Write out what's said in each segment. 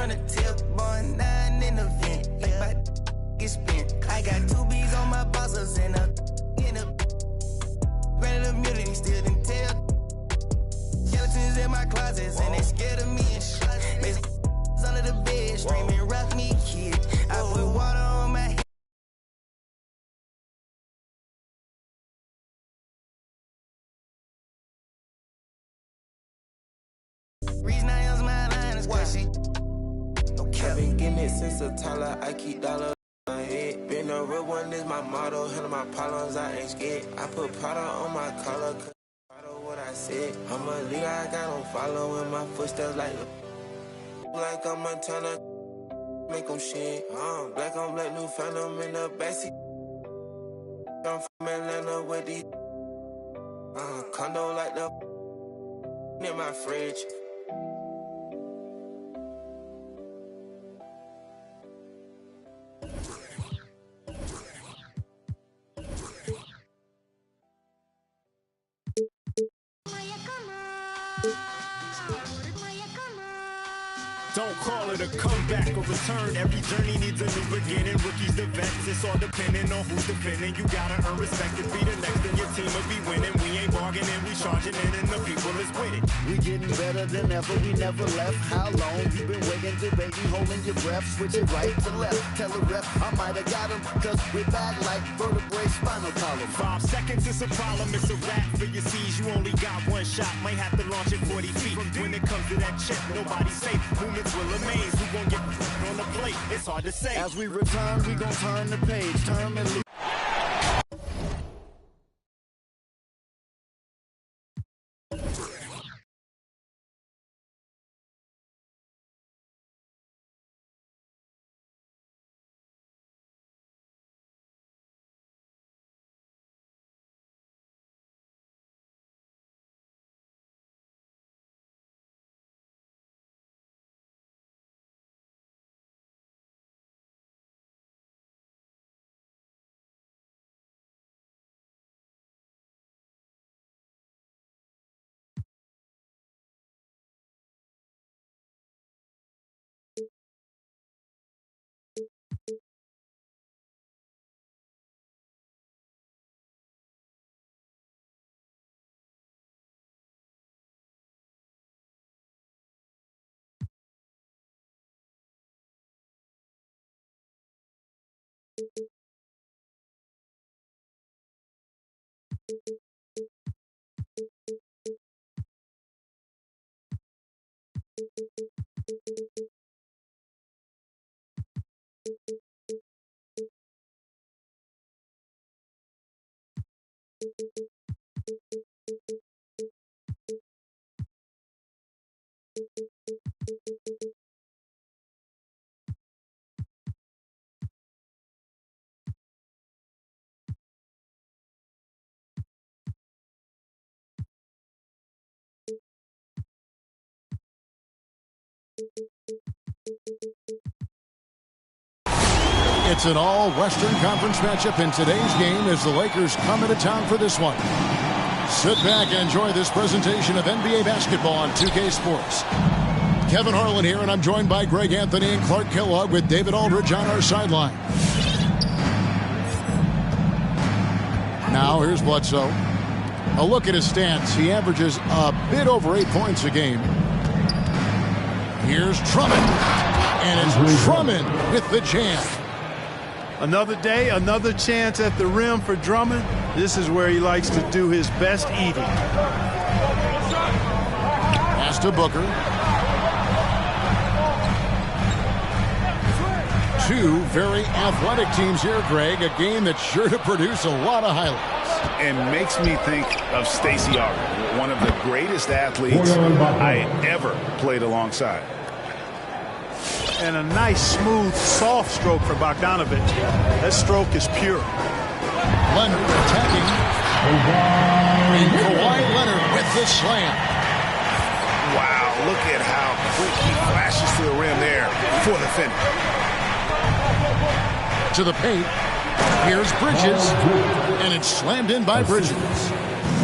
front of tip, born 9 in the vent. Like my get spent. I got 2 B's on my bosses and a granted immunity still didn't tell. Skeletons in my closets and they scared of me and shit. Under the bed, screaming, rock me, kid. I put water on my head. Reason I use my line is cause she I've been getting it since a toddler. I keep dollar on my head. Been a real one is my motto. Handle my problems, I ain't scared. I put powder on my collar. Cause I know what I said. I'm a leader, I got on following my footsteps like I'm a turner. Make them shit. Black on black, new phantom in the backseat. I'm from Atlanta with these condo like the in my fridge. Don't call it a comeback or return. Every journey needs a new beginning. Rookies to vets, it's all depending on who's defending. You gotta earn respect to be the next, and your team will be winning. We ain't bargaining, we charging in, and the people is with it. We getting better than ever, we never left. How long you been waiting, debating, holding your breath, switching right to left. Tell a rep, I might have got him, cause we're back like vertebrae, spinal column. 5 seconds is a problem, it's a wrap for your C's. You only got one shot, might have to launch it 40 feet. When it comes to that chip, nobody's safe. Movements will amaze, who gon' get on the plate? It's hard to say. As we return, we gon' turn the page, turn and leave. It's an all-Western Conference matchup in today's game as the Lakers come into town for this one. Sit back and enjoy this presentation of NBA basketball on 2K Sports. Kevin Harlan here, and I'm joined by Greg Anthony and Clark Kellogg with David Aldridge on our sideline. Now here's Bledsoe. A look at his stats. He averages a bit over 8 points a game. Here's Drummond. And it's Drummond with the jam. Another day, another chance at the rim for Drummond. This is where he likes to do his best eating. Pass to Booker. Two very athletic teams here, Greg. A game that's sure to produce a lot of highlights. And makes me think of Stacey Augmon, one of the greatest athletes I ever played alongside. And a nice, smooth, soft stroke for Bogdanovic. That stroke is pure. Leonard attacking. And Kawhi Leonard with the slam. Wow, look at how quick he flashes to the rim there for the finish. To the paint. Here's Bridges. And it's slammed in by Bridges.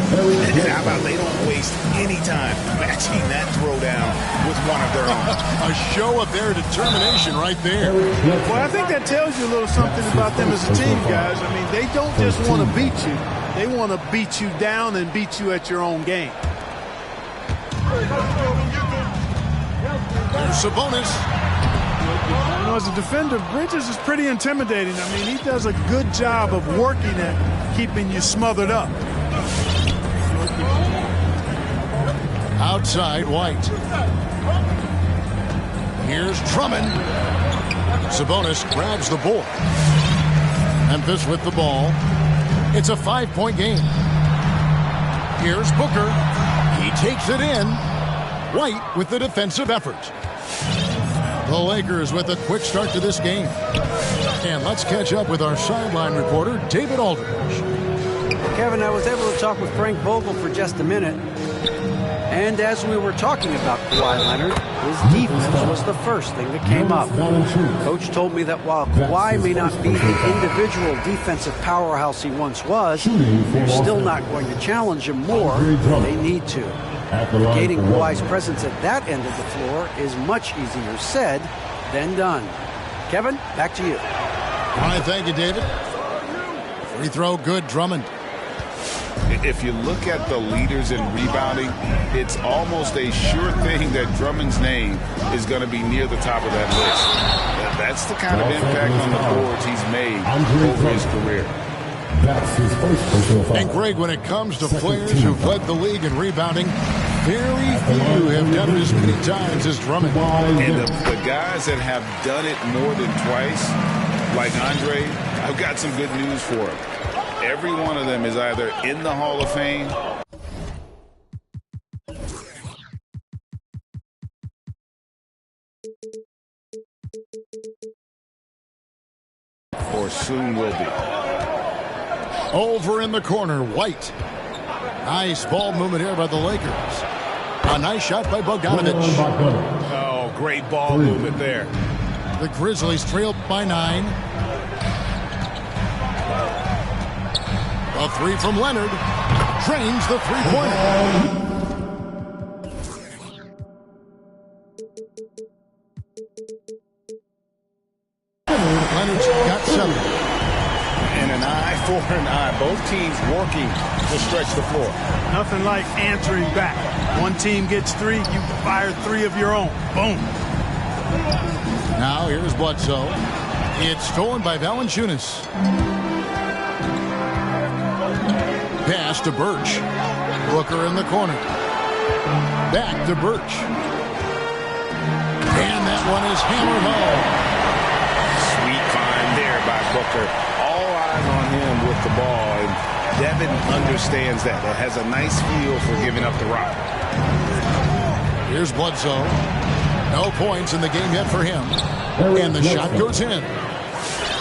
And how about they don't waste any time matching that throwdown with one of their own. A show of their determination right there. Well, I think that tells you a little something about them as a team, guys. I mean, they don't just want to beat you. They want to beat you down and beat you at your own game. There's Sabonis. You know, as a defender, Bridges is pretty intimidating. I mean, he does a good job of working at keeping you smothered up. Outside, White. Here's Drummond. Sabonis grabs the board. Memphis with the ball. It's a 5-point game. Here's Booker. He takes it in. White with the defensive effort. The Lakers with a quick start to this game. And let's catch up with our sideline reporter, David Aldridge. Kevin, I was able to talk with Frank Vogel for just a minute. And as we were talking about Kawhi Leonard, his defense was the first thing that came up. Coach told me that while Kawhi may not be the individual defensive powerhouse he once was, they're still not going to challenge him more than they need to. Negating Kawhi's presence at that end of the floor is much easier said than done. Kevin, back to you. All right, thank you, David. Free throw, good, Drummond. If you look at the leaders in rebounding, it's almost a sure thing that Drummond's name is going to be near the top of that list. That's the kind of impact on the boards he's made over his career. That's his first personal foul. And Greg, when it comes to players who've led the league in rebounding, very few have done it as many times as Drummond. And the guys that have done it more than twice, like Andre, I've got some good news for him. Every one of them is either in the Hall of Fame or soon will be. Over in the corner, White. Nice ball movement here by the Lakers. A nice shot by Bogdanovic. Oh, great ball movement there. The Grizzlies trailed by 9. A three from Leonard. Drains the three-pointer. Leonard's got 7. And an eye for an eye. Both teams working to stretch the floor. Nothing like answering back. One team gets 3, you fire 3 of your own. Boom. Now here's Bledsoe. It's stolen by Valanciunas. Pass to Birch. Booker in the corner. Back to Birch. And that one is hammered home. Sweet find there by Booker. All eyes on him with the ball. And Devin understands that. That has a nice feel for giving up the rock. Here's Bledsoe. No points in the game yet for him. And the shot goes in.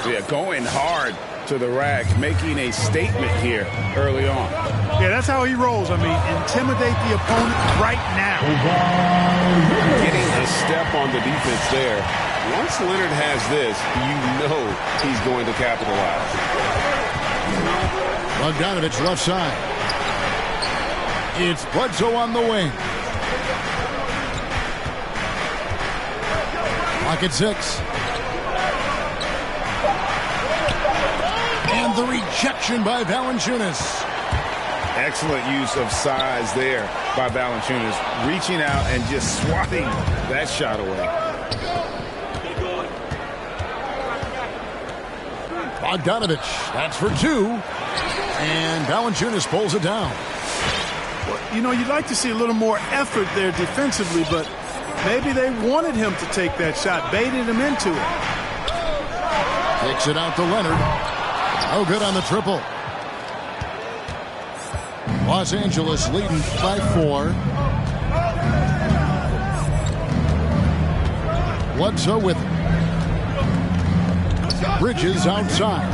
Yeah, going hard to the rack, making a statement here early on. Yeah, that's how he rolls. I mean, intimidate the opponent right now. Getting a step on the defense there. Once Leonard has this, you know he's going to capitalize. Bogdanovic left side. It's Bledsoe on the wing. Clock at 6. And the rejection by Valanciunas. Excellent use of size there by Valanciunas, reaching out and just swatting that shot away. Bogdanovic, that's for 2. And Valanciunas pulls it down. Well, you know, you'd like to see a little more effort there defensively, but maybe they wanted him to take that shot, baited him into it. Takes it out to Leonard. Oh, good on the triple. Los Angeles leading by 4. Bledsoe with it. Bridges outside.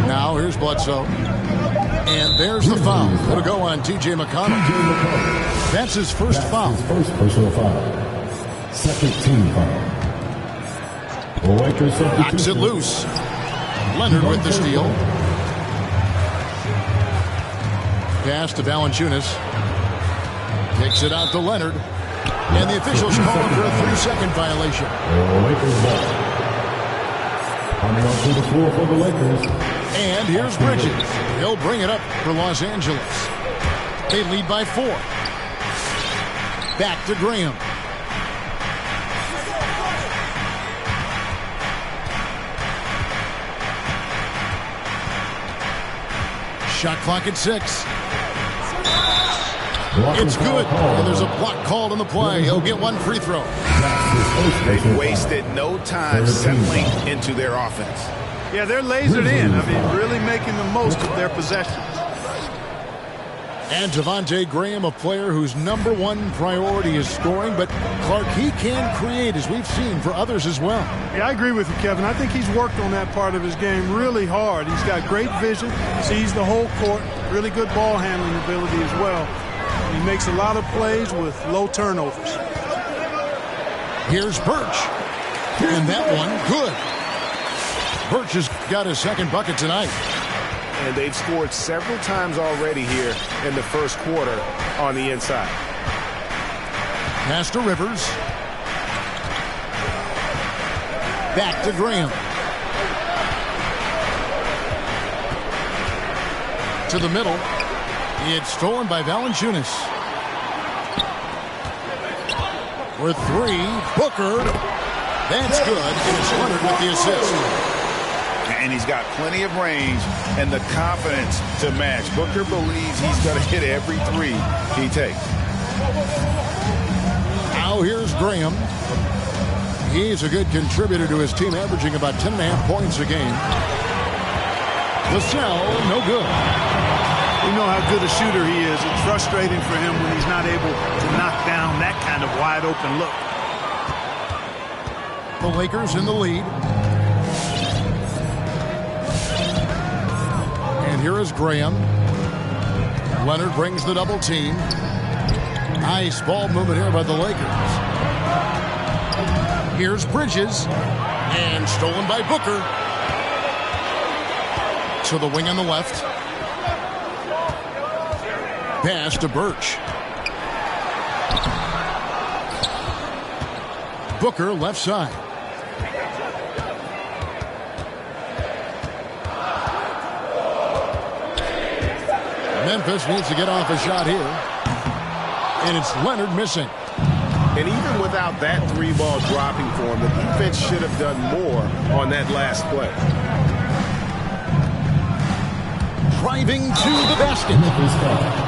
Now here's Bledsoe. And there's the foul. It'll go on T.J. McConnell. That's his first foul. His first personal foul. Second team foul. Knocks it loose. Leonard with the steal. Pass to Valanciunas. Takes it out to Leonard. And the officials call him for a 3-second violation. Lakers ball. Coming up to the floor for the Lakers. And here's Bridges. He'll bring it up for Los Angeles. They lead by 4. Back to Graham. Shot clock at 6. It's good. And there's a block called on the play. He'll get 1 free throw. They've wasted no time settling into their offense. Yeah, they're lasered in. I mean, really making the most of their possessions. And Devontae Graham, a player whose #1 priority is scoring, but Clark, he can create, as we've seen, for others as well. Yeah, I agree with you, Kevin. I think he's worked on that part of his game really hard. He's got great vision, sees the whole court, really good ball handling ability as well. He makes a lot of plays with low turnovers. Here's Birch. And that one, good. Birch has got his 2nd bucket tonight. And they've scored several times already here in the first quarter on the inside. Pass to Rivers. Back to Graham. To the middle. It's stolen by Valanciunas. For 3, Booker. That's good, and it's Leonard with the assist. And he's got plenty of range and the confidence to match. Booker believes he's going to hit every 3 he takes. Now here's Graham. He's a good contributor to his team, averaging about 10.5 points a game. Lascelles, no good. We know how good a shooter he is. It's frustrating for him when he's not able to knock down that kind of wide open look. The Lakers in the lead. And here is Graham. Leonard brings the double team. Nice ball movement here by the Lakers. Here's Bridges. And stolen by Booker. To the wing on the left. Pass to Birch. Booker left side. Memphis needs to get off a shot here. And it's Leonard missing. And even without that 3-ball dropping for him, the defense should have done more on that last play. Driving to the basket.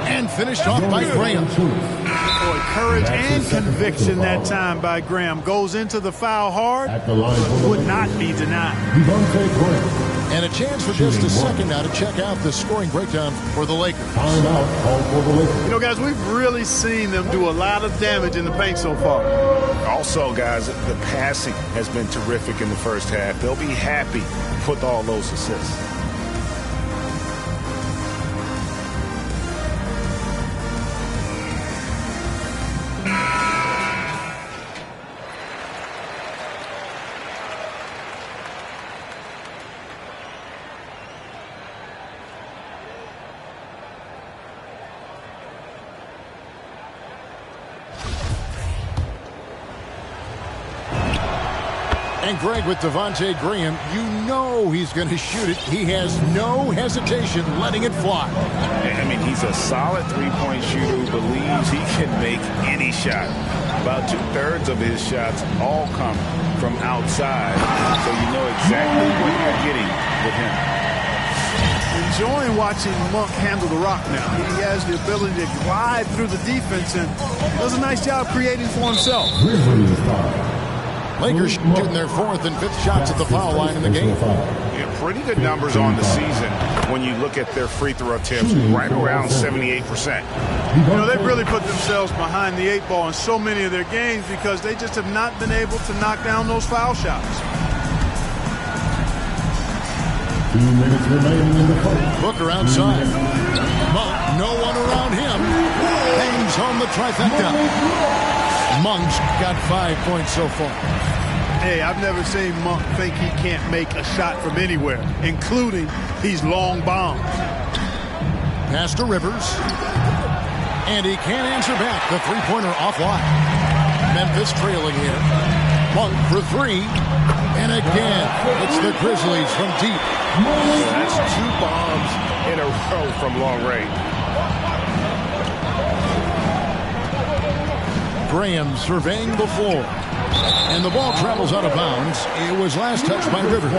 And finished off by Graham. Boy, courage and conviction that time by Graham. Goes into the foul hard. Would not be denied. And a chance for just a second now to check out the scoring breakdown for the Lakers. You know, guys, we've really seen them do a lot of damage in the paint so far. Also, guys, the passing has been terrific in the first half. They'll be happy with all those assists. And Greg, with Devontae Graham, you know he's going to shoot it. He has no hesitation letting it fly. I mean, he's a solid 3-point shooter who believes he can make any shot. About 2/3 of his shots all come from outside. So you know exactly what you're getting with him. Enjoying watching Monk handle the rock now. He has the ability to glide through the defense and does a nice job creating for himself. Lakers shooting their 4th and 5th shots at the foul line in the game. Yeah, pretty good numbers on the season when you look at their free throw attempts, right around 78%. You know, they've really put themselves behind the 8 ball in so many of their games because they just have not been able to knock down those foul shots. 2 minutes remaining in the fight. Booker outside. Monk, no one around him. Hangs home the trifecta. Monk's got 5 points so far. Hey, I've never seen Monk think he can't make a shot from anywhere, including these long bombs. Pass to Rivers. And he can't answer back. The three-pointer offline. Memphis trailing here. Monk for three. And again, it's the Grizzlies from deep. That's 2 bombs in a row from long range. Graham surveying the floor. And the ball travels out of bounds. It was last touched by Rivers.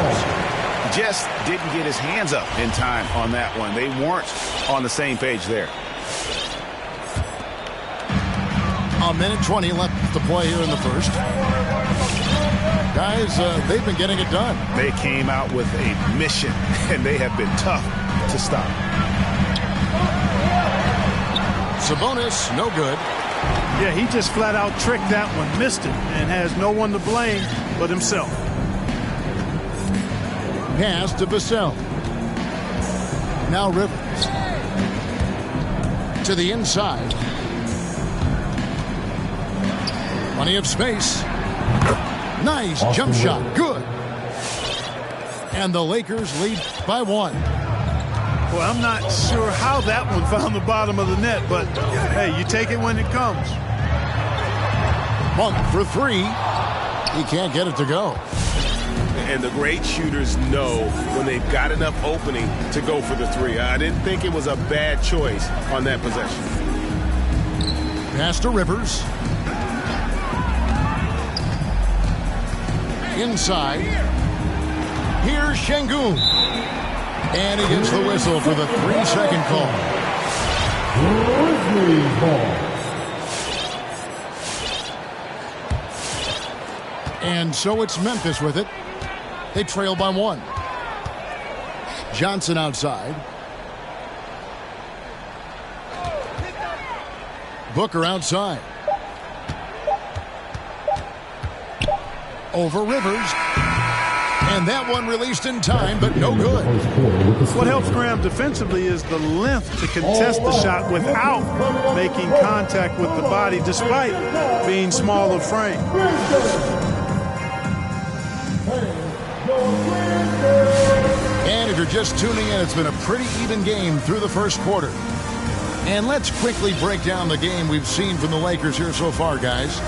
Just didn't get his hands up in time on that one. They weren't on the same page there. A minute 20 left to play here in the first. Guys, they've been getting it done. They came out with a mission, and they have been tough to stop. Sabonis, no good. Yeah, he just flat out tricked that one, missed it, and has no one to blame but himself. Pass to Vassell. Now Rivers. To the inside. Plenty of space. Nice jump shot. Good. And the Lakers lead by 1. Well, I'm not sure how that one found the bottom of the net, but hey, you take it when it comes. Monk for three. He can't get it to go. And the great shooters know when they've got enough opening to go for the three. I didn't think it was a bad choice on that possession. Pass to Rivers. Inside. Here's Şengün. And he gets the whistle for the 3-second call. And so it's Memphis with it. They trail by 1. Johnson outside. Booker outside. Over Rivers. And that one released in time, but no good. What helps Graham defensively is the length to contest the shot without making contact with the body, despite being small of frame. And if you're just tuning in, it's been a pretty even game through the first quarter. And let's quickly break down the game we've seen from the Lakers here so far, guys.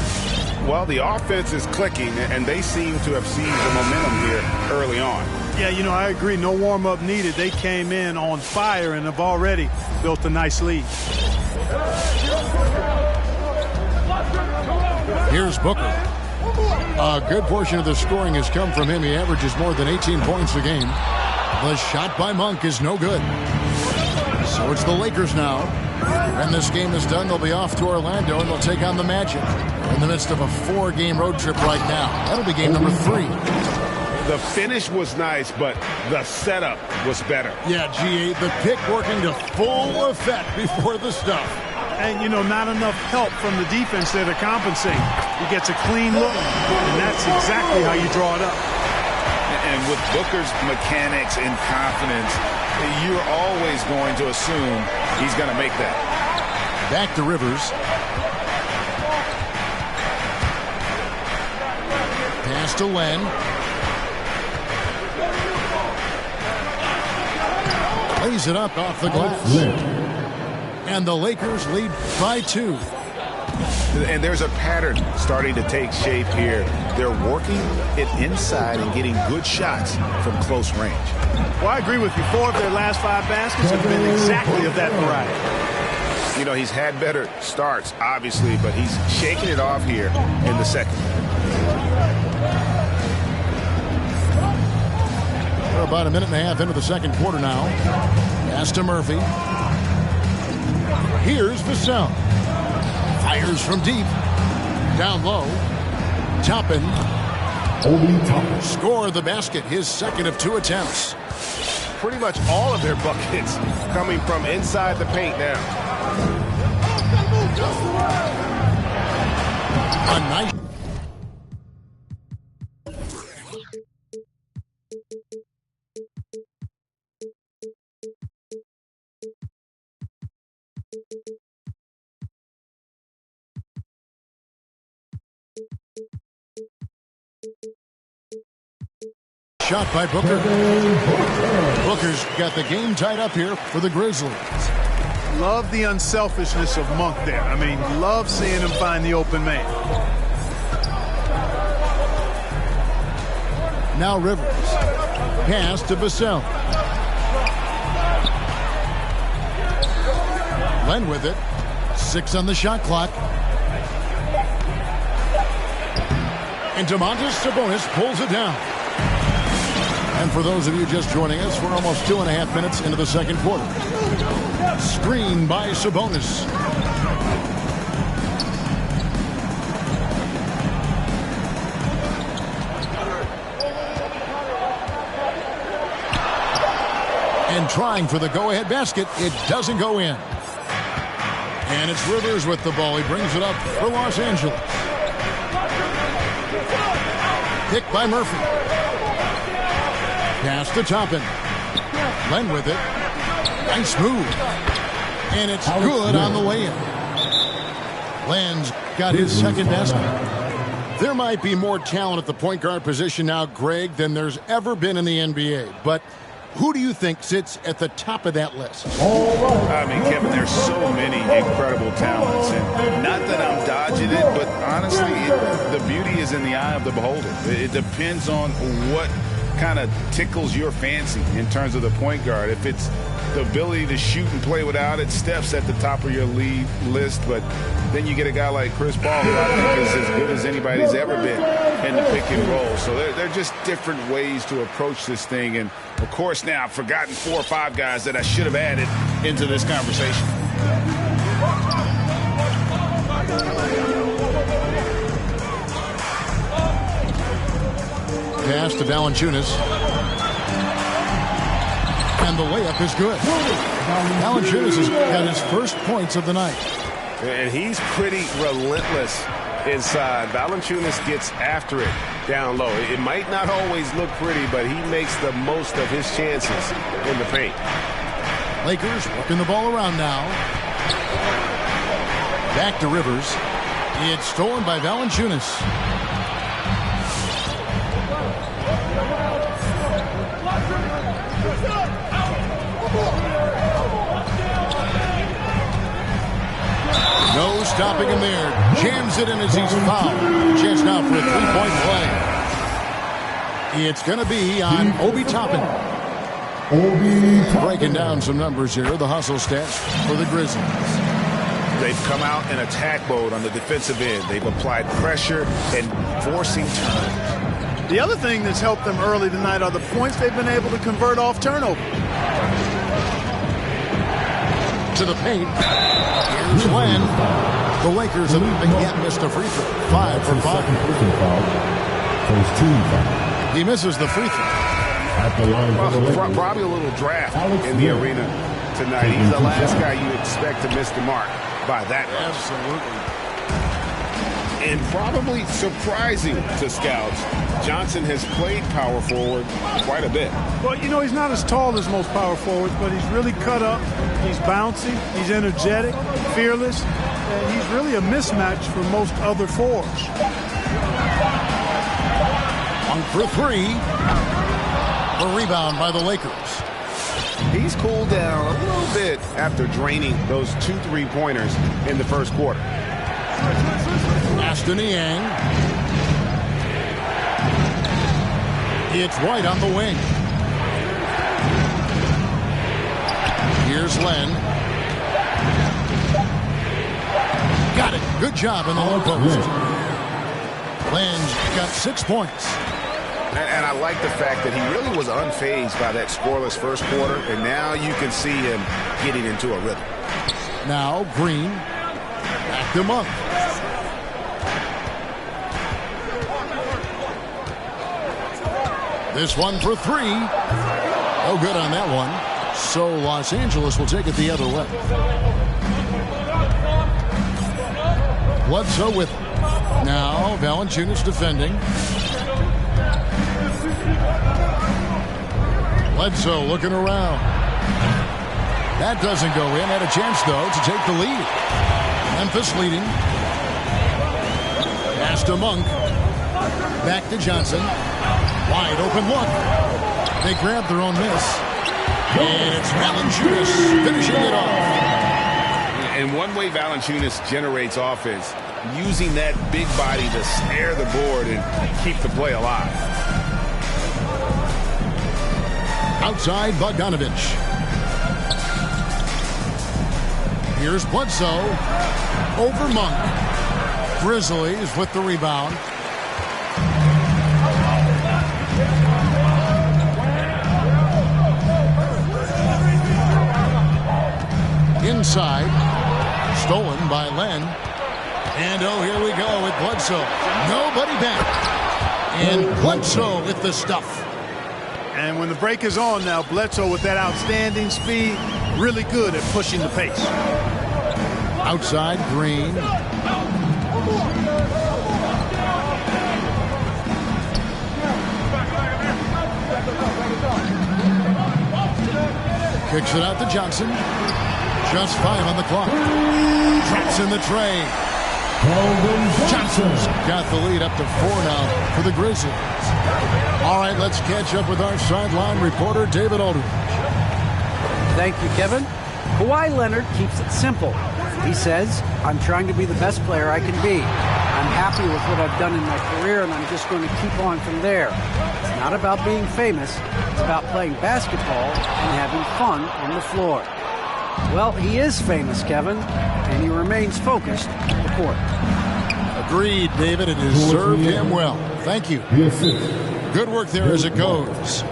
Well, the offense is clicking, and they seem to have seized the momentum here early on. Yeah, you know, I agree. No warm-up needed. They came in on fire and have already built a nice lead. Here's Booker. A good portion of the scoring has come from him. He averages more than 18 points a game. The shot by Monk is no good. So it's the Lakers now. When this game is done, they'll be off to Orlando, and they'll take on the Magic. They're in the midst of a 4-game road trip right now. That'll be game number 3. The finish was nice, but the setup was better. Yeah, GA, the pick working to full effect before the stuff. And, you know, not enough help from the defense there to compensate. He gets a clean look, and that's exactly how you draw it up. And with Booker's mechanics and confidence, you're always going to assume he's going to make that. Back to Rivers. Pass to Len. Lays it up off the glass. And the Lakers lead by 2. And there's a pattern starting to take shape here. They're working it inside and getting good shots from close range. Well, I agree with you. 4 of their last 5 baskets have been exactly of that variety. You know, he's had better starts, obviously, but he's shaking it off here in the second. We're about a minute and a half into the second quarter now. Pass to Murphy. Here's Vassell. Fires from deep. Down low. Toppin. Score the basket. His second of 2 attempts. Pretty much all of their buckets coming from inside the paint now. A nice. Shot by Booker. Booker's got the game tied up here for the Grizzlies. Love the unselfishness of Monk there. I mean, love seeing him find the open man. Now Rivers. Pass to Vassell. Len with it. 6 on the shot clock. And Domantas Sabonis pulls it down. And for those of you just joining us, we're almost 2.5 minutes into the second quarter. Screen by Sabonis. And trying for the go-ahead basket, it doesn't go in. And it's Rivers with the ball. He brings it up for Los Angeles. Picked by Murphy. Pass to Toppin. Len with it. Nice move. And it's good on the way in. Len's got his second basket. There might be more talent at the point guard position now, Greg, than there's ever been in the NBA. But who do you think sits at the top of that list? I mean, Kevin, there's so many incredible talents. And not that I'm dodging it, but honestly, the beauty is in the eye of the beholder. It depends on what kind of tickles your fancy in terms of the point guard. If it's the ability to shoot and play without it, Steph's at the top of your lead list. But then you get a guy like Chris Paul, who I think is as good as anybody's ever been in the pick and roll. So they're just different ways to approach this thing. And, of course, now I've forgotten 4 or 5 guys that I should have added into this conversation. Pass to Valanciunas. And the layup is good. Valanciunas has got his first points of the night. And he's pretty relentless inside. Valanciunas gets after it down low. It might not always look pretty, but he makes the most of his chances in the paint. Lakers working the ball around now. Back to Rivers. It's stolen by Valanciunas. No stopping him there. Jams it in as he's fouled. Chance now for a 3-point play. It's going to be on Obi Toppin. Breaking down some numbers here. The hustle stats for the Grizzlies. They've come out in attack mode on the defensive end. They've applied pressure and forcing turnovers. The other thing that's helped them early tonight are the points they've been able to convert off turnover. To the paint. Here's Len. The Lakers have again missed a free throw. 5 for 5. He misses the free throw. Well, probably a little draft in the arena tonight. He's the last guy you expect to miss the mark by that much. Absolutely. And probably surprising to scouts, Johnson has played power forward quite a bit. Well, you know, he's not as tall as most power forwards, but he's really cut up. He's bouncy. He's energetic, fearless. And he's really a mismatch for most other fours. 1 for 3. A rebound by the Lakers. He's cooled down a little bit after draining those 2 3-pointers in the first quarter. Aston Yang. It's White on the wing. Here's Len. Got it. Good job in the low post. Len's got 6 points. And I like the fact that he really was unfazed by that scoreless first quarter, and now you can see him getting into a rhythm. Now Green. Back to Monk. This one for 3. No good on that one. So Los Angeles will take it the other way. Bledsoe with it. Now Valanciunas defending. Bledsoe looking around. That doesn't go in. Had a chance, though, to take the lead. Memphis leading. Pass to Monk. Back to Johnson. Wide open look. They grab their own miss. And it's Valanciunas finishing it off. And one way Valanciunas generates offense, using that big body to snare the board and keep the play alive. Outside Bogdanovich. Here's Bledsoe over Monk. Grizzlies with the rebound. Inside, stolen by Len. And oh, here we go with Bledsoe. Nobody back. And Bledsoe with the stuff. And when the break is on now, Bledsoe with that outstanding speed, really good at pushing the pace. Outside, Green. Kicks it out to Johnson. Just 5 on the clock. Drops in the tray. Johnson's got the lead up to 4 now for the Grizzlies. All right, let's catch up with our sideline reporter, David Aldridge. Thank you, Kevin. Kawhi Leonard keeps it simple. He says, I'm trying to be the best player I can be. I'm happy with what I've done in my career, and I'm just going to keep on from there. It's not about being famous. It's about playing basketball and having fun on the floor. Well, he is famous, Kevin, and he remains focused on the court. Agreed, David. It has served him well. Thank you. Good work there as it goes.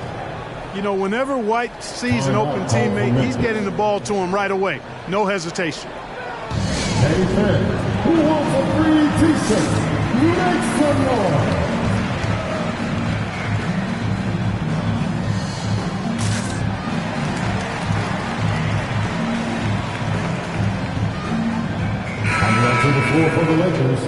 You know, whenever White sees an open teammate, he's getting the ball to him right away. No hesitation. Hey, fan, who wants a free t-shirt? Make some noise. To the floor for the Lakers.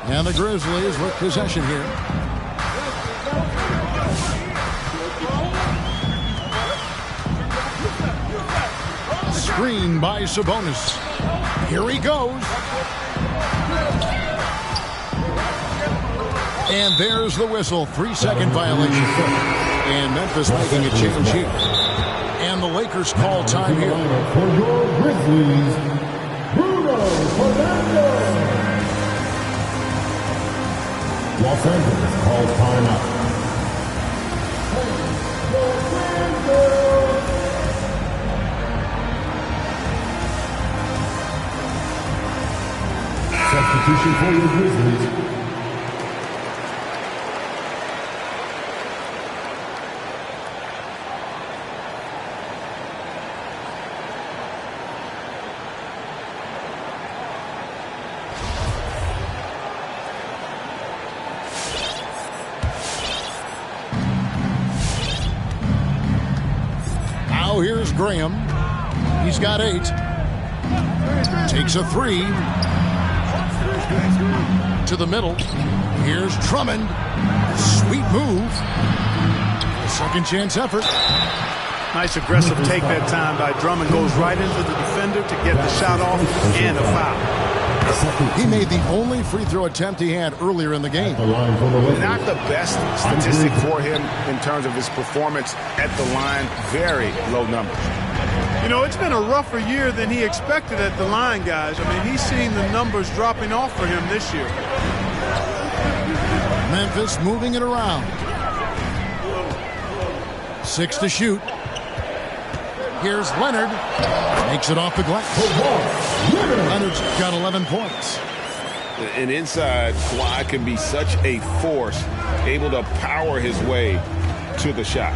And the Grizzlies with possession here. Screen by Sabonis. Here he goes. And there's the whistle. 3-second violation. And Memphis making a change here. And the Lakers call time here. For your Grizzlies, Bruno Fernando. Los Angeles calls timeout. Substitution for your Grizzlies. Here's Graham. He's got 8. Takes a 3. To the middle. Here's Drummond. Sweet move. A second chance effort. Nice aggressive take that time by Drummond. Goes right into the defender to get the shot off and a foul. He made the only free throw attempt he had earlier in the game. Not the best statistic for him in terms of his performance at the line. Very low numbers. You know, it's been a rougher year than he expected at the line, guys. I mean, he's seen the numbers dropping off for him this year. Memphis moving it around. 6 to shoot. Here's Leonard. Makes it off the glass. Leonard's got 11 points. And inside, Kawhi can be such a force, able to power his way to the shot.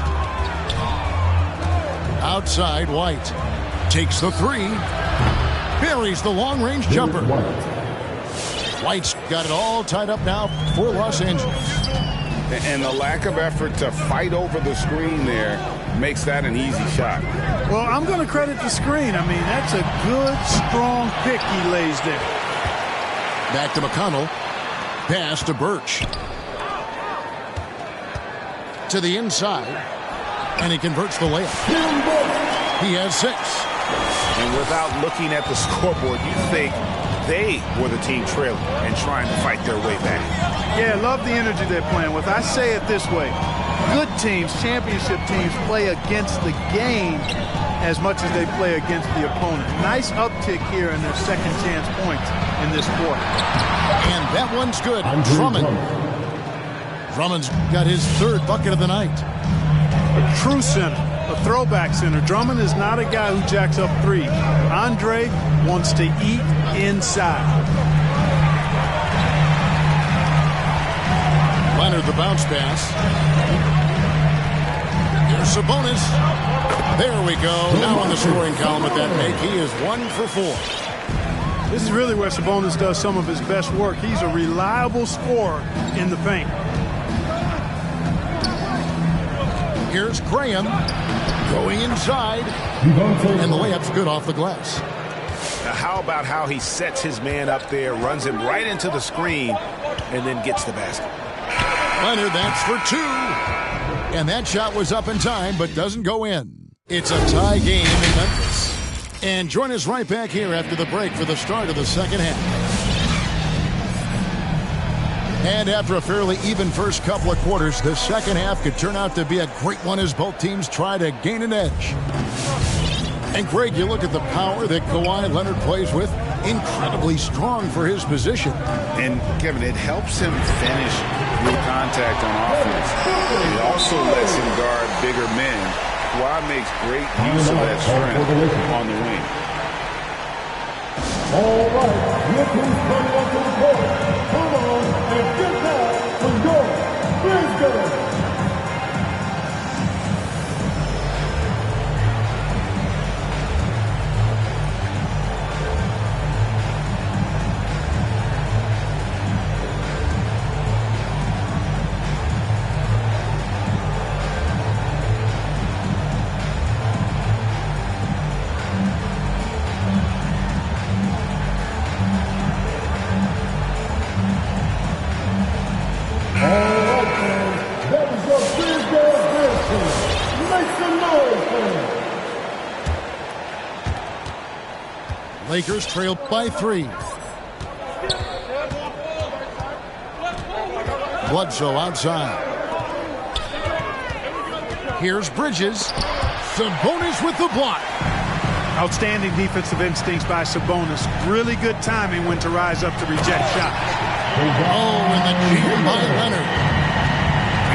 Outside, White takes the 3. Buries the long-range jumper. White's got it all tied up now for Los Angeles. And the lack of effort to fight over the screen there makes that an easy shot. Well, I'm going to credit the screen. I mean, that's a good, strong pick he lays there. Back to McConnell. Pass to Birch. To the inside. And he converts the layup. He has 6. And without looking at the scoreboard, you think they were the team trailing and trying to fight their way back. Yeah, love the energy they're playing with. I say it this way. Good teams, championship teams, play against the game as much as they play against the opponent. Nice uptick here in their second chance points in this quarter. And that one's good. Drummond. Drummond's got his third bucket of the night. A true center, a throwback center. Drummond is not a guy who jacks up threes. Andre wants to eat inside. Leonard, the bounce pass. Here's Sabonis. There we go. Now on the scoring column with that make, he is 1 for 4. This is really where Sabonis does some of his best work. He's a reliable scorer in the paint. Here's Graham going inside. And the layup's good off the glass. Now how about how he sets his man up there, runs him right into the screen, and then gets the basket. Leonard, that's for 2. And that shot was up in time, but doesn't go in. It's a tie game in Memphis. And join us right back here after the break for the start of the second half. And after a fairly even first couple of quarters, the second half could turn out to be a great one as both teams try to gain an edge. And Greg, you look at the power that Kawhi Leonard plays with, incredibly strong for his position. And Kevin, it helps him finish through contact on offense. It also lets him guard bigger men. Kawhi makes great use of that strength on the wing. All right, look who's coming up to the court. Come on and get that for your Grizzlies. Lakers trail by 3. Bledsoe outside. Here's Bridges. Sabonis with the block. Outstanding defensive instincts by Sabonis. Really good timing when to rise up to reject shots. Oh, and the jam by Leonard.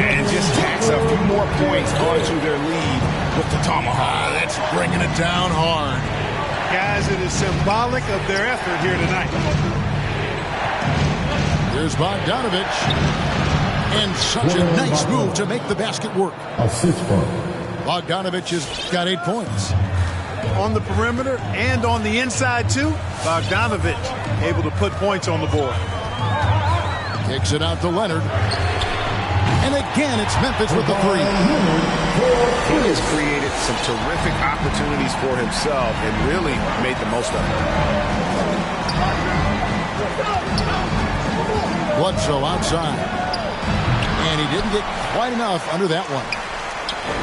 And just tacks a few more points onto their lead with the tomahawk. That's bringing it down hard. Guys, it is symbolic of their effort here tonight. Here's Bogdanovich. And such a nice move to make the basket work. Assist for Bogdanovich has got 8 points. On the perimeter and on the inside, too, Bogdanovich able to put points on the board. Kicks it out to Leonard. And again, it's Memphis with the 3. He has created some terrific opportunities for himself and really made the most of it. Bledsoe outside. And he didn't get quite enough under that one.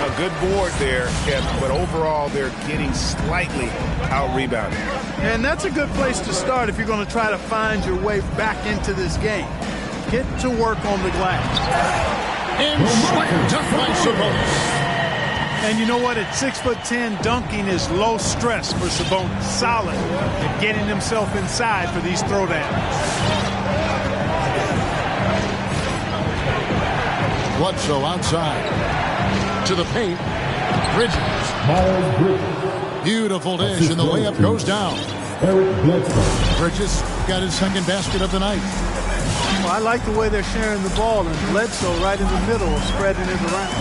A good board there, Kevin, but overall they're getting slightly out-rebounded. And that's a good place to start if you're going to try to find your way back into this game. Get to work on the glass. And slam dunk by Sabonis. And you know what? At 6'10", dunking is low stress for Sabonis. Solid at getting himself inside for these throwdowns. Bledsoe outside. To the paint. Bridges. Beautiful dish, and the layup goes down. Bridges got his second basket of the night. Well, I like the way they're sharing the ball, and Bledsoe right in the middle, spreading it around.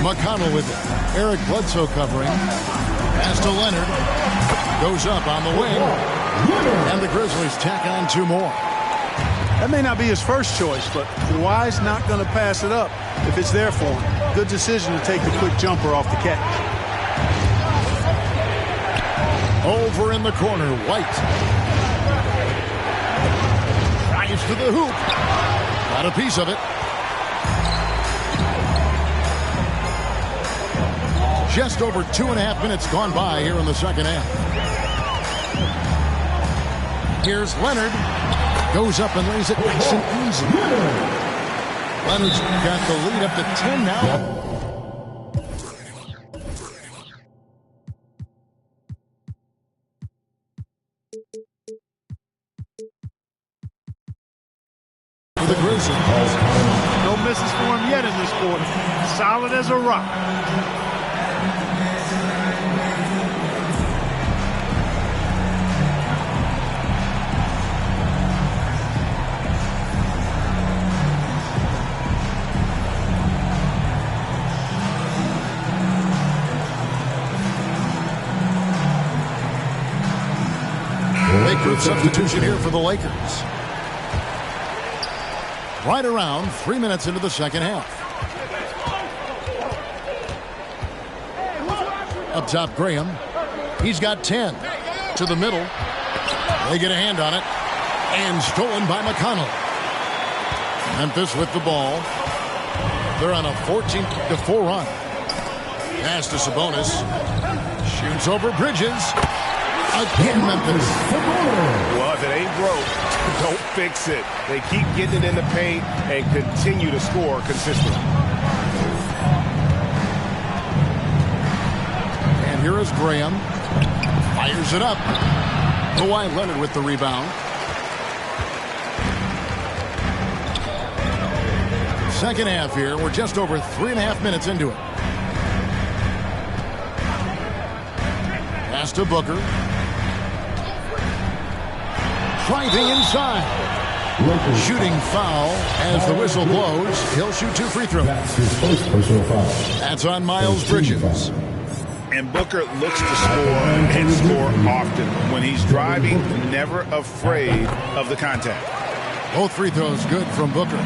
McConnell with it. Eric Bledsoe covering. Pass to Leonard. Goes up on the wing. And the Grizzlies tack on 2 more. That may not be his first choice, but Kawhi's not going to pass it up if it's there for him. Good decision to take the quick jumper off the catch. Over in the corner, White. Drives to the hoop. Got a piece of it. Just over 2.5 minutes gone by here in the second half. Here's Leonard. Goes up and lays it nice and easy. Leonard's got the lead up to 10 now. For the Grizzlies. No misses for him yet in this quarter. Solid as a rock. Big group substitution here for the Lakers. Right around 3 minutes into the second half. Up top, Graham. He's got 10. To the middle. They get a hand on it. And stolen by McConnell. Memphis with the ball. They're on a 14-4 run. Pass to Sabonis. Shoots over Bridges. Again, Memphis. Well, if it ain't broke, don't fix it. They keep getting it in the paint and continue to score consistently. And here is Graham. Fires it up. Kawhi Leonard with the rebound. Second half here. We're just over 3.5 minutes into it. Pass to Booker. Driving inside. Shooting foul as the whistle blows. He'll shoot 2 free throws. That's his first personal foul. That's on Miles Bridges. And Booker looks to score and score often. When he's driving, never afraid of the contact. Both free throws good from Booker.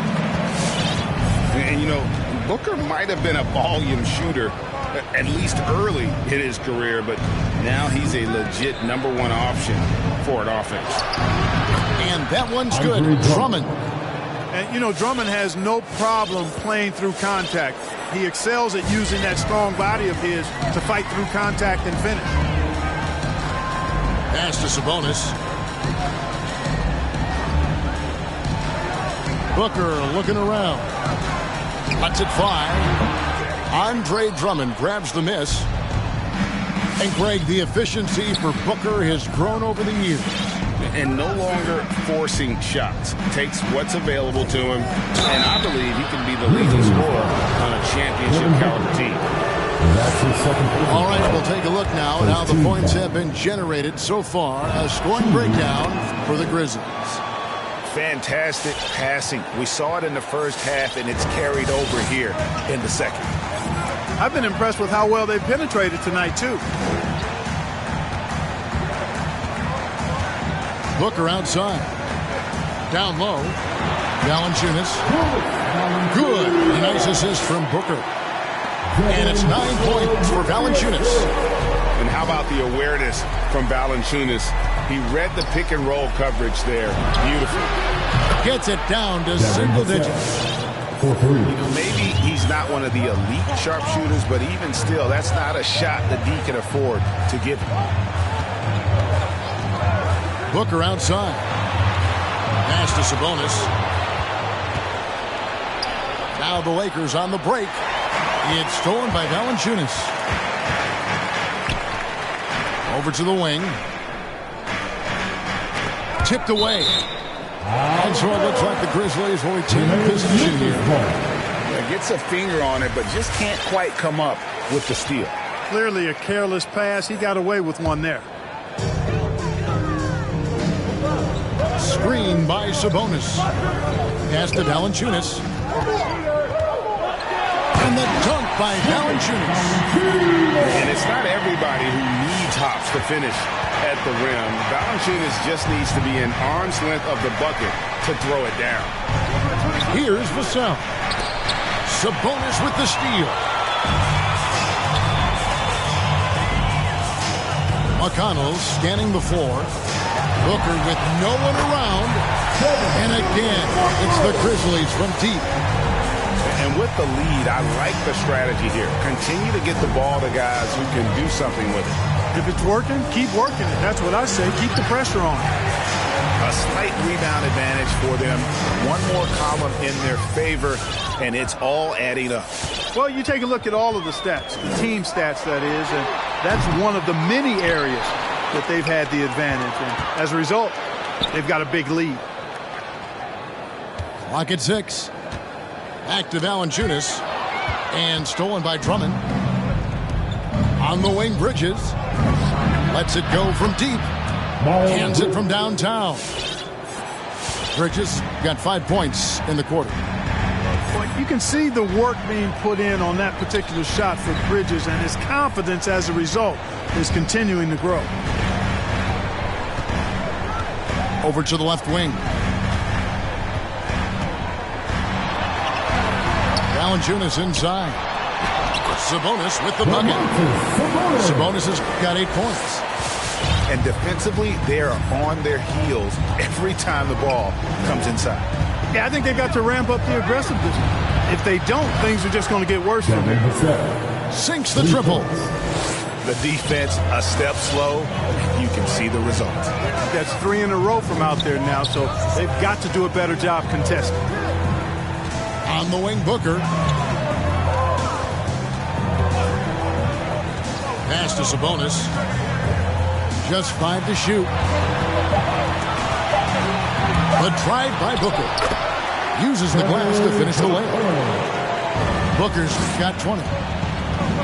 And, you know, Booker might have been a volume shooter, at least early in his career, but now he's a legit #1 option for an offense. And that one's good. Drummond. And, you know, Drummond has no problem playing through contact. He excels at using that strong body of his to fight through contact and finish. Pass to Sabonis. Booker looking around. Lets it fly. Andre Drummond grabs the miss. And Greg, the efficiency for Booker has grown over the years. And no longer forcing shots. Takes what's available to him. And I believe he can be the leading scorer on a championship caliber team. That's his second. All right, we'll take a look now at how the points have been generated so far. A scoring breakdown for the Grizzlies. Fantastic passing. We saw it in the first half, and it's carried over here in the second. I've been impressed with how well they penetrated tonight, too. Booker outside. Down low. Valanciunas. Good. A nice assist from Booker. And it's 9 points for Valanciunas. And how about the awareness from Valanciunas? He read the pick and roll coverage there. Beautiful. Gets it down to single digits. For 3. You know, maybe he's not one of the elite sharpshooters, but even still, that's not a shot that D can afford to give him. Booker outside. Pass to Sabonis. Now the Lakers on the break. It's stolen by Valanciunas. Over to the wing. Tipped away. And so it looks like the Grizzlies will retain possession here. Yeah, gets a finger on it, but just can't quite come up with the steal. Clearly a careless pass. He got away with one there. Screen by Sabonis. Pass to Valanciunas. And the dunk by Valanciunas. And it's not everybody who needs hops to finish at the rim. Valanciunas just needs to be an arm's length of the bucket to throw it down. Here's Vassell. Sabonis with the steal. McConnell scanning the floor. Booker with no one around. And again, it's the Grizzlies from deep. And with the lead, I like the strategy here. Continue to get the ball to guys who can do something with it. If it's working, keep working it. That's what I say. Keep the pressure on. A slight rebound advantage for them. One more column in their favor, and it's all adding up. Well, you take a look at all of the stats, the team stats, that is, and that's one of the many areas that they've had the advantage. And as a result, they've got a big lead. Clock at 6. Back to Valanciunas. And stolen by Drummond. On the wing, Bridges. Lets it go from deep. Hands it from downtown. Bridges got 5 points in the quarter. Well, you can see the work being put in on that particular shot for Bridges, and his confidence as a result is continuing to grow. Over to the left wing. Valanciunas inside. Sabonis with the bucket. Sabonis has got 8 points. And defensively, they are on their heels every time the ball comes inside. Yeah, I think they got to ramp up the aggressiveness. If they don't, things are just going to get worse from them. Sinks the triple. The defense a step slow. You can see the result. That's 3 in a row from out there now, so they've got to do a better job contesting. On the wing, Booker. Pass to Sabonis. Just 5 to shoot. The drive by Booker. Uses the glass to finish the layup. Booker's got 20.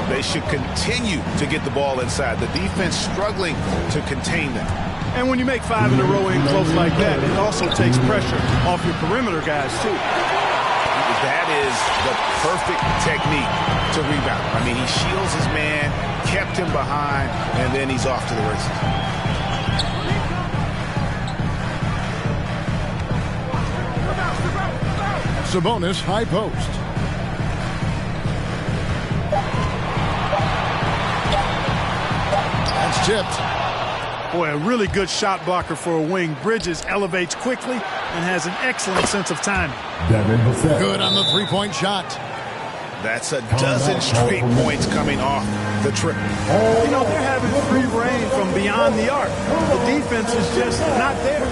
They should continue to get the ball inside. The defense struggling to contain them. And when you make 5 in a row in close like that, it also takes pressure off your perimeter guys, too. That is the perfect technique to rebound. I mean, he shields his man, kept him behind, and then he's off to the races. Sabonis, high post. That's tipped. Boy, a really good shot blocker for a wing. Bridges elevates quickly and has an excellent sense of timing. Good on the three-point shot. That's a dozen straight points coming off the trip. You know, they're having free reign from beyond the arc. The defense is just not there.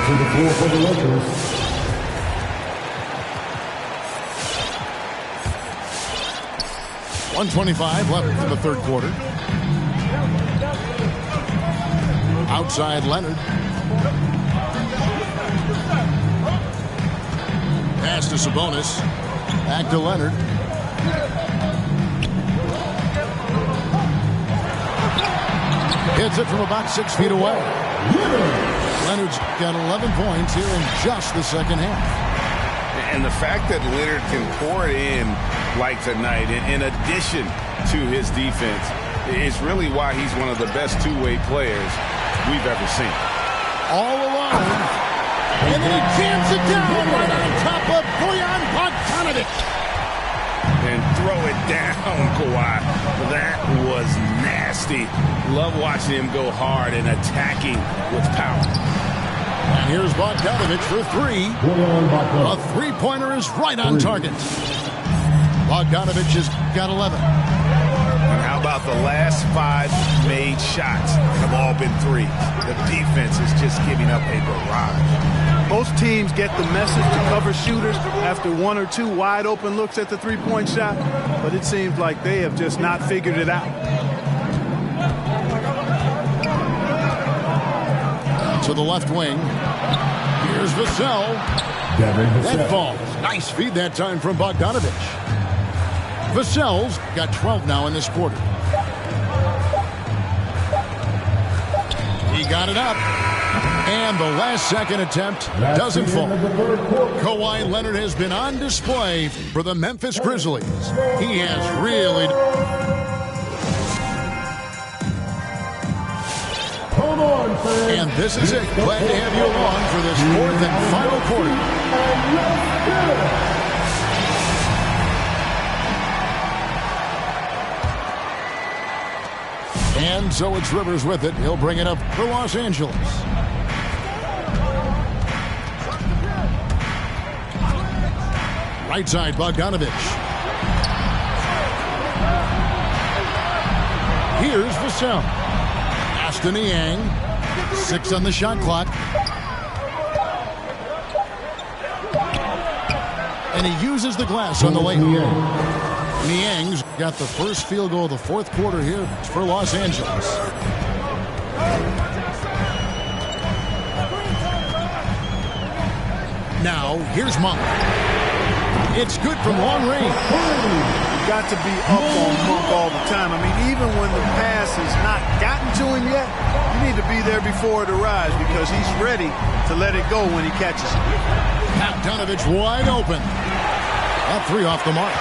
To the floor for the Lakers. .125 left in the third quarter. Outside Leonard. Pass to Sabonis. Back to Leonard. Hits it from about 6 feet away. Leonard's got 11 points here in just the second half. And the fact that Leonard can pour it in like tonight, in addition to his defense, is really why he's one of the best two-way players we've ever seen. All alone. And then he jams it down right on top of Bojan Bogdanovic. And throw it down, Kawhi. That was nasty. Love watching him go hard and attacking with power. And here's Bogdanovic for 3. A three-pointer is right on target. Bogdanovic has got 11. And how about the last 5 made shots have all been threes? The defense is just giving up a barrage. Most teams get the message to cover shooters after 1 or 2 wide open looks at the three-point shot, but it seems like they have just not figured it out. To the left wing. Here's Vassell. That falls. Nice feed that time from Bogdanovic. Vassell's got 12 now in this quarter. He got it up. And the last second attempt doesn't fall. Kawhi Leonard has been on display for the Memphis Grizzlies. He has really... And this is it. Glad to have you along for this 4th and final quarter. And so it's Rivers with it. He'll bring it up for Los Angeles. Right side, Bogdanovich. Here's Vassell. Aston Niang. 6 on the shot clock. And he uses the glass on the layup. Niang's got the first field goal of the fourth quarter here for Los Angeles. Now, here's Monk. It's good from long range. You've got to be up on Monk all the time. I mean, even when the pass has not gotten to him yet, you need to be there before it arrives because he's ready to let it go when he catches it. Bogdanovich wide open. That 3 off the mark.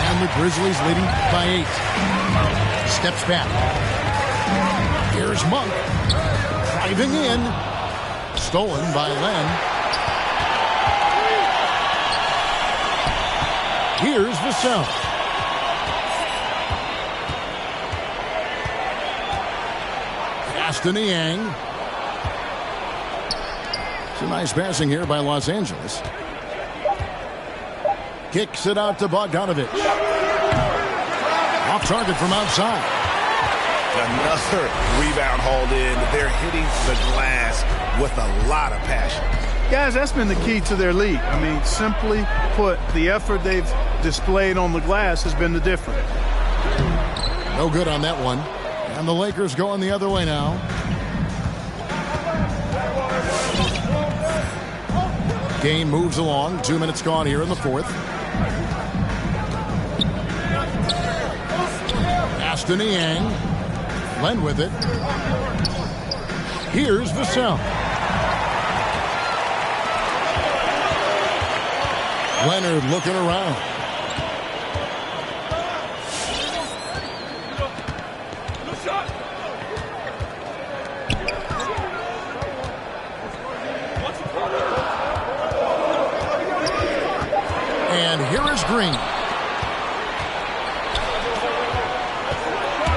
And the Grizzlies leading by 8. Steps back. Here's Monk. Driving in. Stolen by Len. Here's Vassell. Aston Niang. Some nice passing here by Los Angeles. Kicks it out to Bogdanovich. Off target from outside. Another rebound hauled in. They're hitting the glass with a lot of passion. Guys, that's been the key to their lead. I mean, simply put, the effort they've displayed on the glass has been the difference. No good on that one. And the Lakers going the other way now. Game moves along. 2 minutes gone here in the fourth. Aston Niang. Len with it. Here's Vassell. Leonard looking around. And here is Green.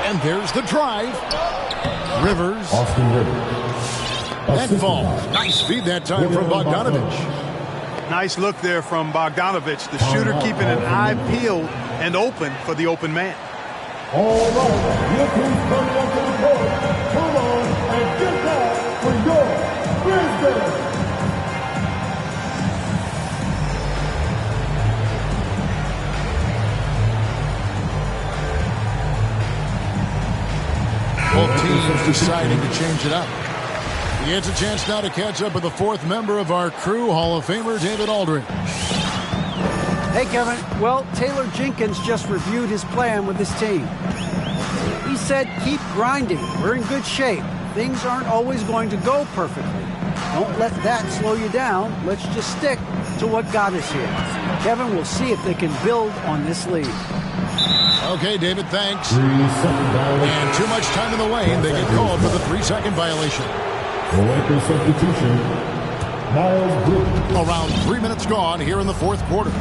And there's the drive. Rivers. Austin Rivers. That ball. Nice feed that time from Bogdanovich. Nice look there from Bogdanovich, the shooter keeping an eye peeled and open for the open man. All right, look who's coming up to the court. Come on and get that for your Grizzlies. Both teams deciding to change it up. He gets a chance now to catch up with the fourth member of our crew, Hall of Famer David Aldridge. Hey, Kevin. Well, Taylor Jenkins just reviewed his plan with his team. He said, keep grinding. We're in good shape. Things aren't always going to go perfectly. Don't let that slow you down. Let's just stick to what got us here. Kevin, we'll see if they can build on this lead. Okay, David, thanks. And too much time in the lane. They get called for the 3-second violation. Lakers substitution. Miles Bridges. Around 3 minutes gone here in the fourth quarter.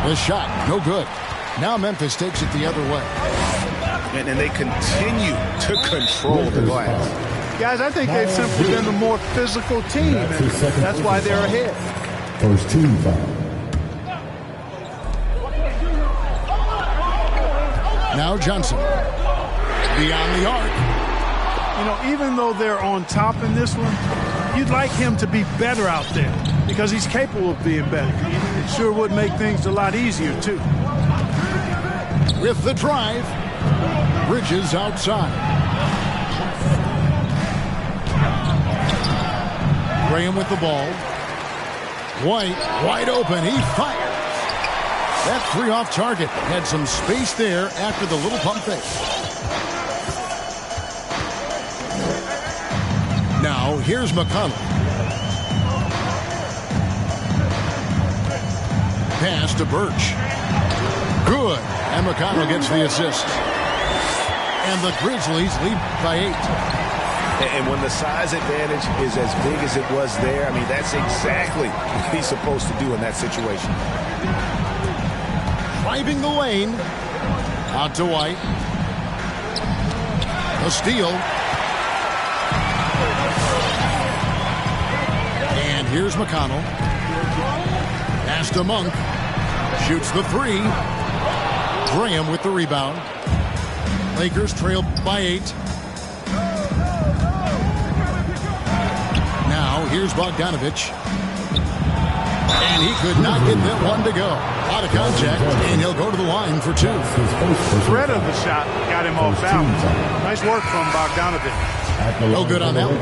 The shot, no good. Now Memphis takes it the other way. And they continue to control the glass. Guys, I think they've simply been the more physical team, and that's why they're ahead. First team foul. Now Johnson. Beyond the arc. You know, even though they're on top in this one, you'd like him to be better out there because he's capable of being better. It sure would make things a lot easier, too. With the drive. Bridges outside. Graham with the ball. White wide open. He fires. That 3 off target. Had some space there after the little pump fake. Now here's McConnell. Pass to Birch. Good. And McConnell gets the assist. And the Grizzlies lead by 8. And when the size advantage is as big as it was there, I mean, that's exactly what he's supposed to do in that situation. Driving the lane. Out to White. A steal. And here's McConnell. Pass to Monk. Shoots the three. Graham with the rebound. Lakers trail by 8. Now here's Bogdanovich. And he could not get that one to go. Out of contact, and he'll go to the line for 2. The threat of the shot got him off balance. Nice work from Bogdanovich. No good on that one.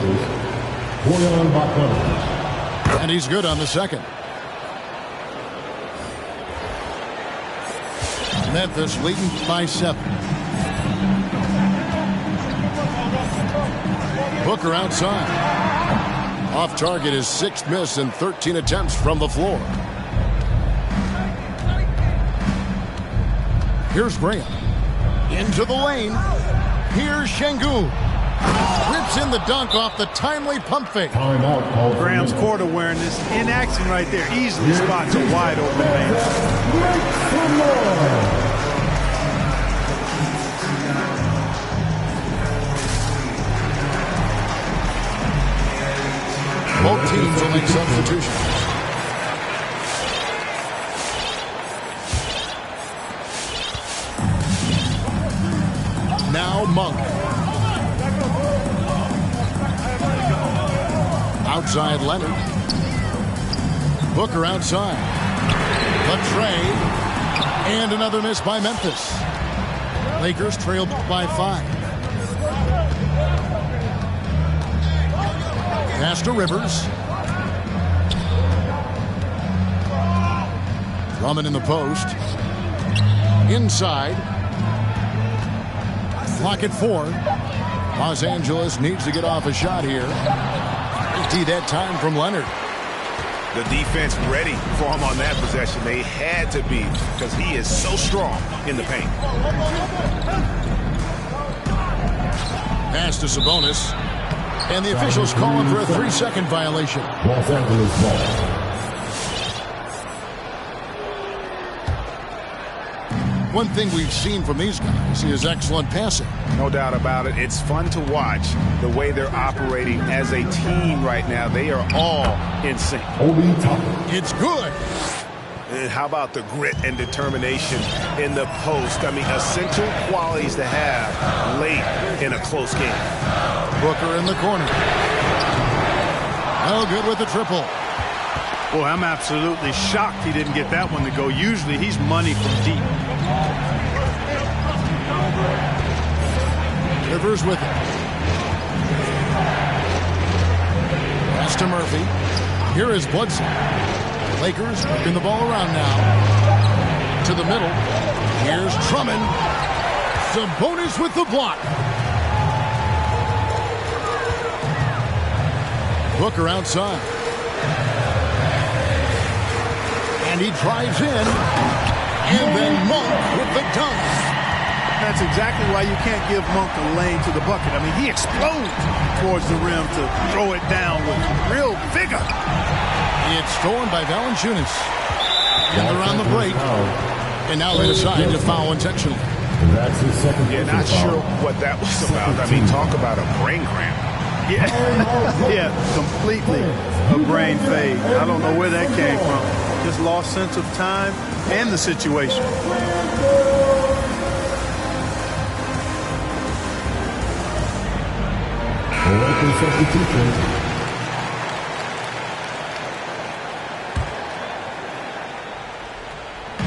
And he's good on the second. Memphis leading by 7. Booker outside. Off target is 6th miss and 13 attempts from the floor. Here's Graham. Into the lane. Here's Şengün. Rips in the dunk off the timely pump fake. Graham's court awareness in action right there. Easily spots a wide open man. Both teams will make substitutions. Now Monk. Outside Leonard. Booker outside. The trade. And another miss by Memphis. Lakers trailed by 5. Pass to Rivers. Drummond in the post. Inside. Clock at 4. Los Angeles needs to get off a shot here. Empty that time from Leonard. The defense ready for him on that possession. They had to be because he is so strong in the paint. Pass to Sabonis. And the officials calling for a 3-second violation. Los Angeles ball. One thing we've seen from these guys is excellent passing. No doubt about it. It's fun to watch the way they're operating as a team right now. They are all in sync. It's good. And how about the grit and determination in the post? I mean, essential qualities to have late in a close game. Booker in the corner. No good with the triple. Boy, I'm absolutely shocked he didn't get that one to go. Usually he's money from deep. Rivers with it. Pass to Murphy. Here is Bledsoe. Lakers working the ball around now. To the middle. Here's Drummond. Sabonis with the block. Booker outside. And he drives in. And then Monk with the dunk. That's exactly why you can't give Monk a lane to the bucket. I mean, he explodes towards the rim to throw it down with real vigor. It's stolen by Valanciunas. And they're on the break. And now laid aside to foul intentionally. That's his second. Yeah, not sure what that was about. I mean, talk about a brain cramp. Yeah, yeah, completely a brain fade. I don't know where that came from. Just lost sense of time and the situation.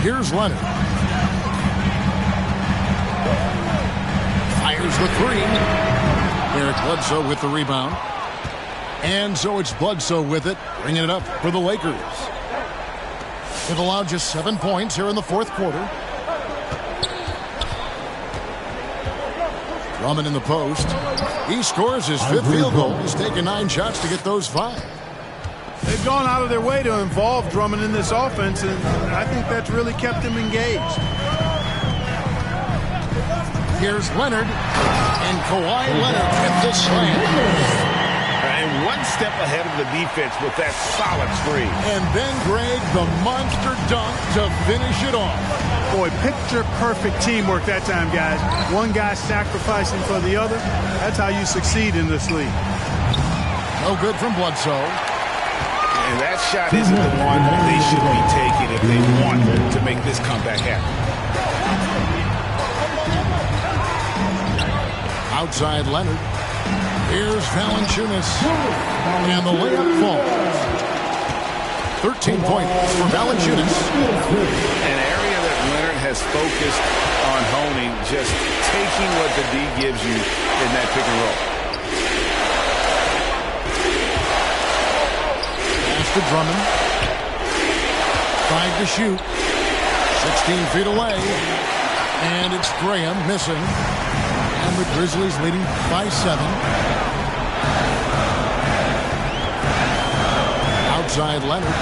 Here's Leonard. Fires the 3. Eric Bledsoe with the rebound. And so it's Bledsoe with it, bringing it up for the Lakers. They've allowed just 7 points here in the fourth quarter. Drummond in the post. He scores his 5th field goal. He's taken 9 shots to get those 5. They've gone out of their way to involve Drummond in this offense, and I think that's really kept him engaged. Here's Leonard, and Kawhi Leonard with the slam. And one step ahead of the defense with that solid screen. And then Greg, the monster dunk to finish it off. Boy, picture-perfect teamwork that time, guys. One guy sacrificing for the other. That's how you succeed in this league. No good from Bledsoe. And that shot isn't the one they should be taking if they want to make this comeback happen. Outside Leonard. Here's Valanciunas. And the layup falls. 13 points for Valanciunas. An area that Leonard has focused on honing, just taking what the D gives you in that pick and roll. Pass to Drummond. 5 to shoot. 16 feet away. And it's Graham missing. And the Grizzlies leading by 7. Outside Leonard.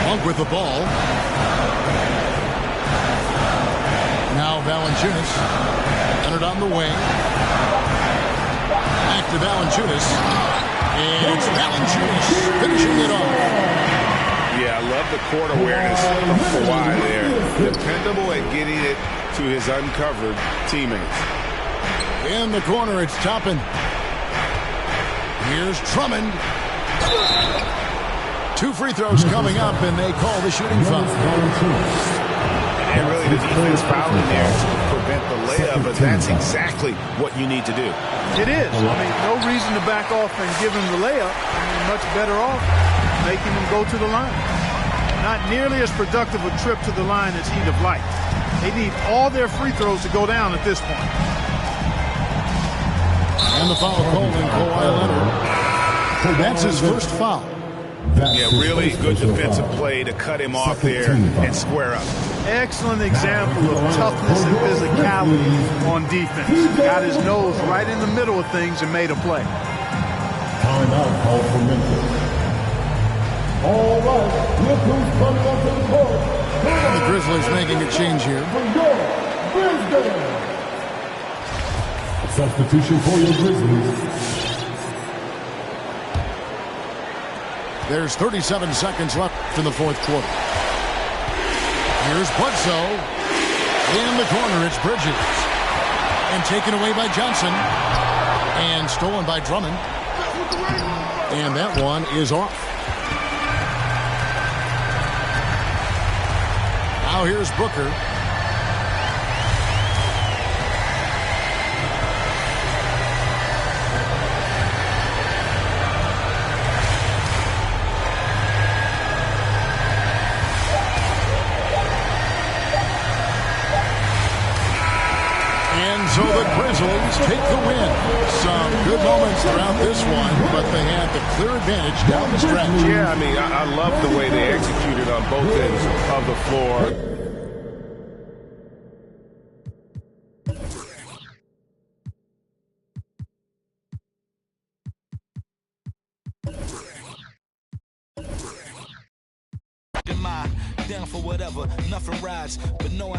Monk with the ball. Now Valanciunas. Leonard on the wing. Back to Valanciunas. And it's Valanciunas finishing it off. Yeah, I love the court awareness of Kawhi there. Dependable at getting it to his uncovered teammates. In the corner, it's Toppin. Here's Drummond. 2 free throws coming up, and they call the shooting foul. And really, the defense fouling there to prevent the layup, but that's exactly what you need to do. It is. I mean, no reason to back off and give him the layup. I mean, much better off making him go to the line. Not nearly as productive a trip to the line as he'd have liked. They need all their free throws to go down at this point. And the foul called on Kawhi Leonard. That's his first foul. Yeah, really good defensive play to cut him off there and square up. Excellent example of toughness and physicality on defense. Got his nose right in the middle of things and made a play. Timeout call for Memphis. All right, look who's coming up to the court. The Grizzlies making a change here. Substitution for your Grizzlies. There's 37 seconds left in the fourth quarter. Here's Bledsoe. In the corner, it's Bridges. And taken away by Johnson. And stolen by Drummond. And that one is off. Now here's Booker. And so the Grizzlies take the win. Some good moments throughout this one, but they had the clear advantage down the stretch. Yeah, I mean, I love the way they executed on both ends of the floor. Down for whatever, nothing rides, but no